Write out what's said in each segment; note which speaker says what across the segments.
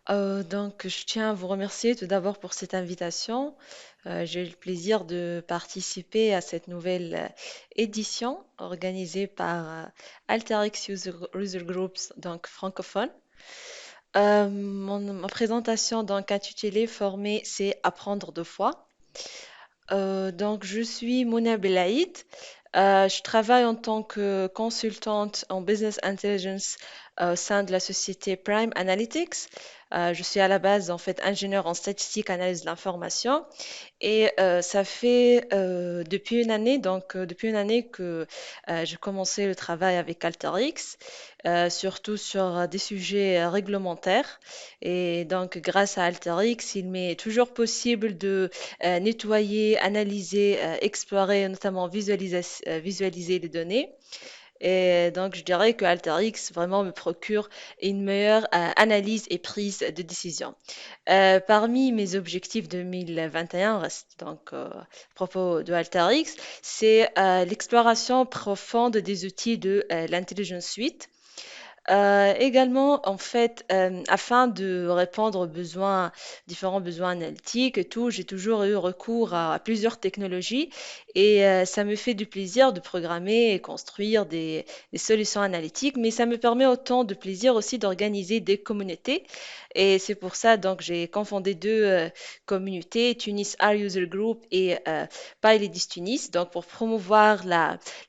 Speaker 1: Donc, je tiens à vous remercier tout d'abord pour cette invitation. J'ai eu le plaisir de participer à cette nouvelle édition organisée par Alteryx User Groups, donc francophone. Ma présentation donc intitulée Former, c'est apprendre deux fois. Donc, je suis Mouna Belaïd. Je travaille en tant que consultante en business intelligence au sein de la société Prime Analytics. Je suis à la base en fait ingénieure en statistique, analyse de l'information. Et ça fait depuis une année, depuis une année que j'ai commencé le travail avec Alteryx, surtout sur des sujets réglementaires. Et donc, grâce à Alteryx, il m'est toujours possible de nettoyer, analyser, explorer, notamment visualiser les données. Et donc, je dirais que AlterX vraiment me procure une meilleure analyse et prise de décision. Parmi mes objectifs 2021, reste donc à propos de AlterX, c'est l'exploration profonde des outils de l'Intelligence Suite. Également, en fait, afin de répondre aux besoins, différents besoins analytiques et tout, j'ai toujours eu recours à plusieurs technologies et ça me fait du plaisir de programmer et construire des solutions analytiques, mais ça me permet autant de plaisir aussi d'organiser des communautés et c'est pour ça donc j'ai confondé deux communautés, Tunis R User Group et PyLadies Tunis, donc pour promouvoir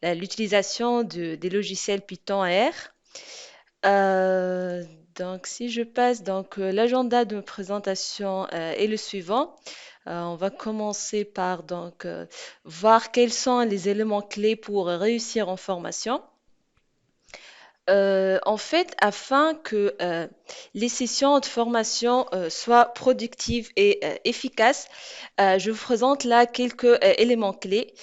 Speaker 1: l'utilisation des logiciels Python et R. Euh, donc, si je passe, l'agenda de présentation est le suivant. On va commencer par voir quels sont les éléments clés pour réussir en formation. En fait, afin que les sessions de formation soient productives et efficaces, je vous présente là quelques éléments clés.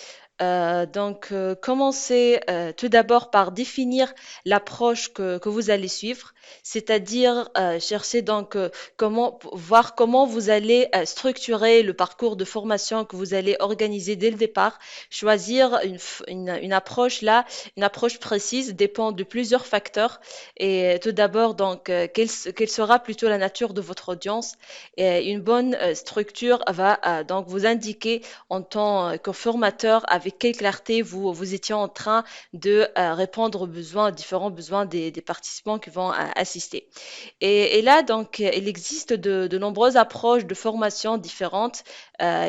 Speaker 1: Commencez tout d'abord par définir l'approche que vous allez suivre, c'est-à-dire chercher voir comment vous allez structurer le parcours de formation que vous allez organiser dès le départ, choisir une approche là, une approche précise dépend de plusieurs facteurs. Et tout d'abord, quelle sera plutôt la nature de votre audience? Et une bonne structure va donc vous indiquer en tant que formateur avec quelle clarté vous étiez en train de répondre aux besoins, aux différents besoins des participants qui vont assister. Et là, il existe de nombreuses approches de formation différentes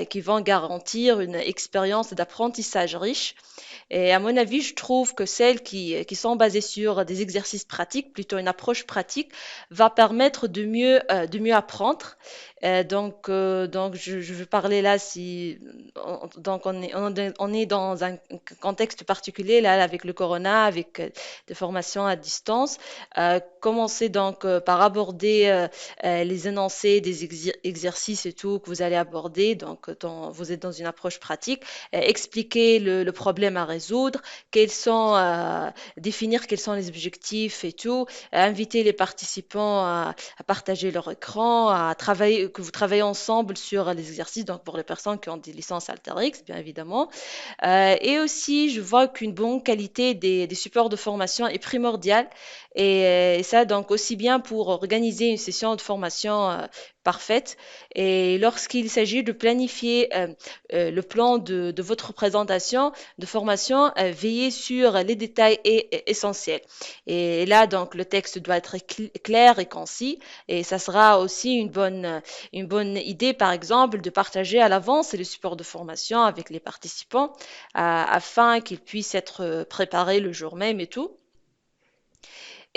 Speaker 1: qui vont garantir une expérience d'apprentissage riche. Et à mon avis, je trouve que celles qui sont basées sur des exercices pratiques, plutôt une approche pratique, va permettre de mieux apprendre. Je vais parler là si on est dans un contexte particulier là avec le corona, avec des formations à distance. Commencez par aborder les énoncés des exercices et tout que vous allez aborder. Vous êtes dans une approche pratique. Expliquer le problème à résoudre, définir quels sont les objectifs et tout, inviter les participants à partager leur écran, que vous travaillez ensemble sur les exercices, donc pour les personnes qui ont des licences AlterX, bien évidemment. Et aussi, je vois qu'une bonne qualité des supports de formation est primordiale. Et ça, donc, aussi bien pour organiser une session de formation parfaite. Et lorsqu'il s'agit de planifier le plan de votre présentation de formation, veillez sur les détails essentiels. Et là, donc, le texte doit être clair et concis. Et ça sera aussi une bonne idée, par exemple, de partager à l'avance les supports de formation avec les participants afin qu'ils puissent être préparés le jour même et tout.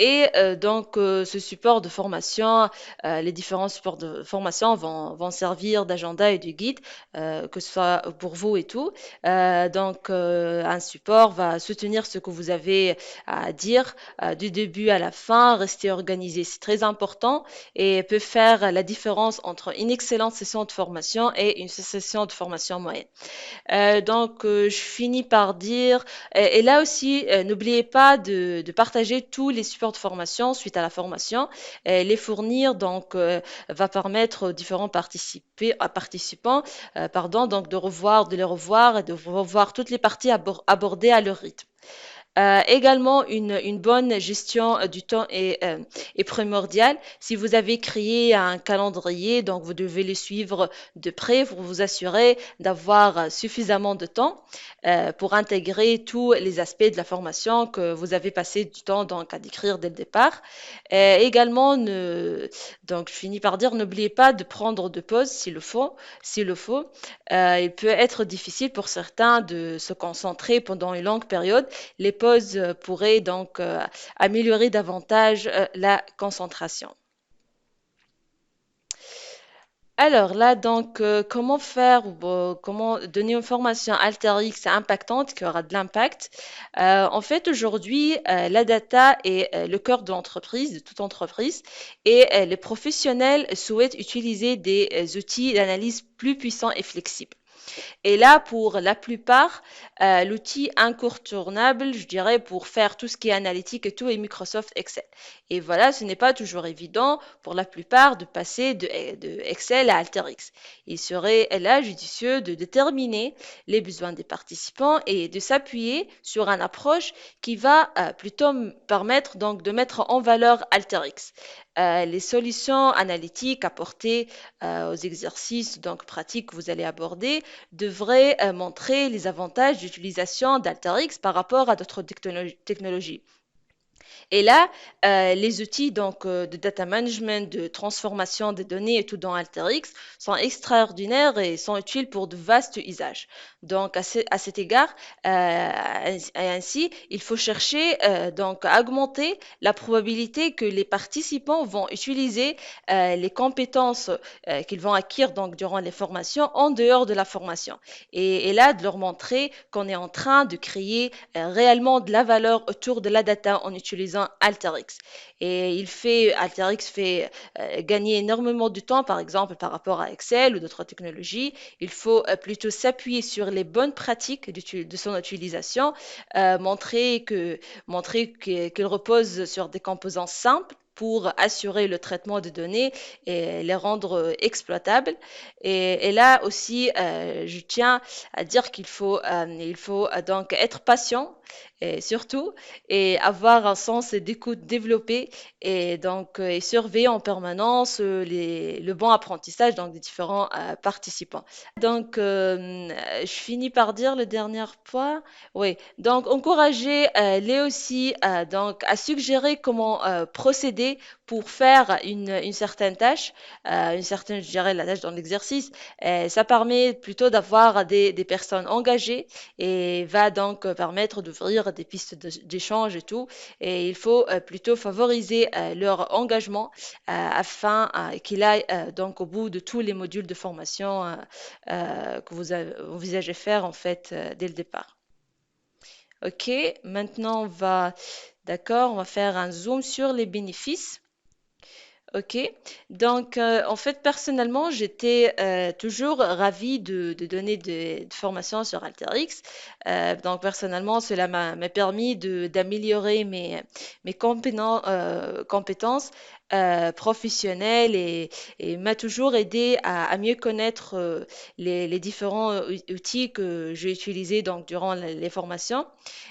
Speaker 1: Et ce support de formation, les différents supports de formation vont servir d'agenda et de guide, que ce soit pour vous et tout. Un support va soutenir ce que vous avez à dire du début à la fin, rester organisé, c'est très important et peut faire la différence entre une excellente session de formation et une session de formation moyenne. Je finis par dire, et là aussi, n'oubliez pas de partager tous les supports de formation suite à la formation. Les fournir va permettre aux différents participants, de les revoir et de revoir toutes les parties abordées à leur rythme. Également, une bonne gestion du temps est primordiale. Si vous avez créé un calendrier, donc vous devez le suivre de près pour vous assurer d'avoir suffisamment de temps pour intégrer tous les aspects de la formation que vous avez passé du temps donc à décrire dès le départ. Également, donc je finis par dire, n'oubliez pas de prendre de pauses s'il le faut. Il peut être difficile pour certains de se concentrer pendant une longue période. Les pauses pourraient donc améliorer davantage la concentration. Alors là, donc, comment faire ou comment donner une formation altérix impactante qui aura de l'impact? En fait, aujourd'hui, la data est le cœur de l'entreprise, de toute entreprise, et les professionnels souhaitent utiliser des outils d'analyse plus puissants et flexibles. Et là, pour la plupart, l'outil incontournable, je dirais, pour faire tout ce qui est analytique et tout, est Microsoft Excel. Et voilà, ce n'est pas toujours évident pour la plupart de passer de Excel à Alteryx. Il serait là judicieux de déterminer les besoins des participants et de s'appuyer sur une approche qui va plutôt permettre donc de mettre en valeur Alteryx. Les solutions analytiques apportées aux exercices donc pratiques que vous allez aborder devrait montrer les avantages d'utilisation d'Alterix par rapport à d'autres technologies. Et là, les outils donc de data management, de transformation des données et tout dans Alteryx sont extraordinaires et sont utiles pour de vastes usages. Donc à cet égard, ainsi, il faut chercher donc à augmenter la probabilité que les participants vont utiliser les compétences qu'ils vont acquérir donc durant les formations en dehors de la formation. Et là, de leur montrer qu'on est en train de créer réellement de la valeur autour de la data en utilisant Alteryx. Et Alteryx fait gagner énormément de temps, par exemple, par rapport à Excel ou d'autres technologies. Il faut plutôt s'appuyer sur les bonnes pratiques de son utilisation, qu'il repose sur des composants simples pour assurer le traitement de données et les rendre exploitables. Et là aussi, je tiens à dire il faut donc être patient et surtout et avoir un sens d'écoute développé et donc et surveiller en permanence le bon apprentissage donc des différents participants. Donc je finis par dire le dernier point. Oui, donc encourager les aussi donc à suggérer comment procéder pour faire une certaine tâche, une certaine, je dirais, la tâche dans l'exercice. Ça permet plutôt d'avoir des personnes engagées et va donc permettre d'ouvrir des pistes d'échange et tout. Et il faut plutôt favoriser leur engagement afin qu'il aille donc au bout de tous les modules de formation que vous envisagez faire en fait dès le départ. Ok, maintenant d'accord, on va faire un zoom sur les bénéfices. Ok, donc en fait personnellement j'étais toujours ravie de donner des formations sur Alteryx. Donc personnellement cela m'a permis d'améliorer mes compétences professionnelles et m'a toujours aidé à mieux connaître les différents outils que j'ai utilisés donc durant les formations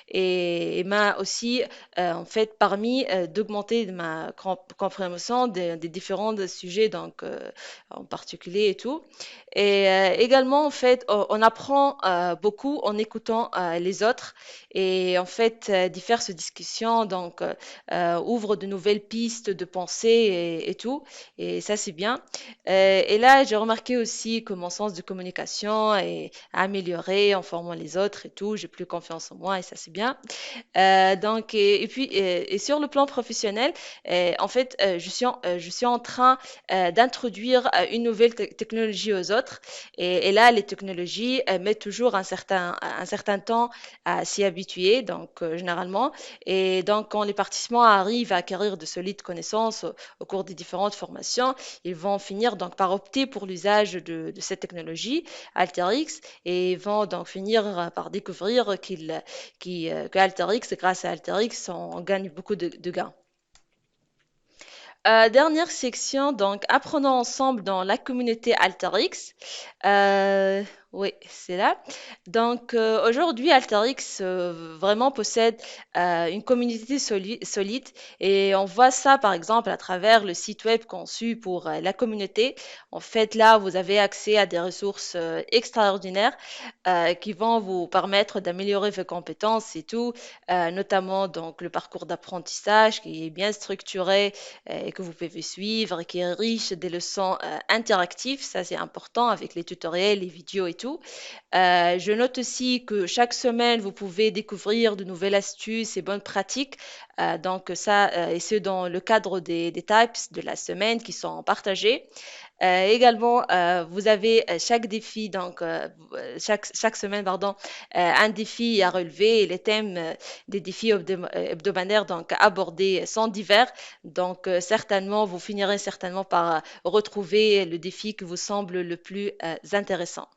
Speaker 1: et m'a aussi en fait permis d'augmenter ma compréhension des différents sujets, donc en particulier et tout. Et également, en fait, on apprend beaucoup en écoutant les autres et en fait, diverses discussions donc ouvrent de nouvelles pistes de pensée et tout. Et ça, c'est bien. Et là, j'ai remarqué aussi que mon sens de communication est amélioré en formant les autres et tout. J'ai plus confiance en moi et ça, c'est bien. Donc, et puis, et sur le plan professionnel, en fait, je suis en train d'introduire une nouvelle technologie aux autres. Et là, les technologies mettent toujours un certain temps à s'y habituer, donc généralement. Et donc, quand les participants arrivent à acquérir de solides connaissances au cours des différentes formations, ils vont finir donc par opter pour l'usage de cette technologie, Alteryx, et vont donc finir par découvrir que Alteryx, grâce à Alteryx, on gagne beaucoup de gains. Dernière section, donc apprenons ensemble dans la communauté Alteryx. Oui, c'est là. Donc aujourd'hui, Alteryx vraiment possède une communauté solide et on voit ça par exemple à travers le site web conçu pour la communauté. En fait, là, vous avez accès à des ressources extraordinaires qui vont vous permettre d'améliorer vos compétences et tout, notamment donc le parcours d'apprentissage qui est bien structuré et que vous pouvez suivre, qui est riche des leçons interactives, ça c'est important avec les tutoriels, les vidéos et tout. Je note aussi que chaque semaine, vous pouvez découvrir de nouvelles astuces et bonnes pratiques. Donc ça, et ce dans le cadre des types de la semaine qui sont partagés. Également, vous avez chaque défi, donc chaque semaine, pardon, un défi à relever et les thèmes des défis hebdomadaires donc abordés sont divers. Donc certainement, vous finirez certainement par retrouver le défi qui vous semble le plus intéressant.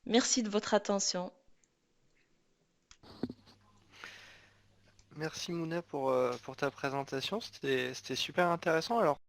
Speaker 1: Merci de votre attention.
Speaker 2: Merci Mouna pour ta présentation, c'était super intéressant. Alors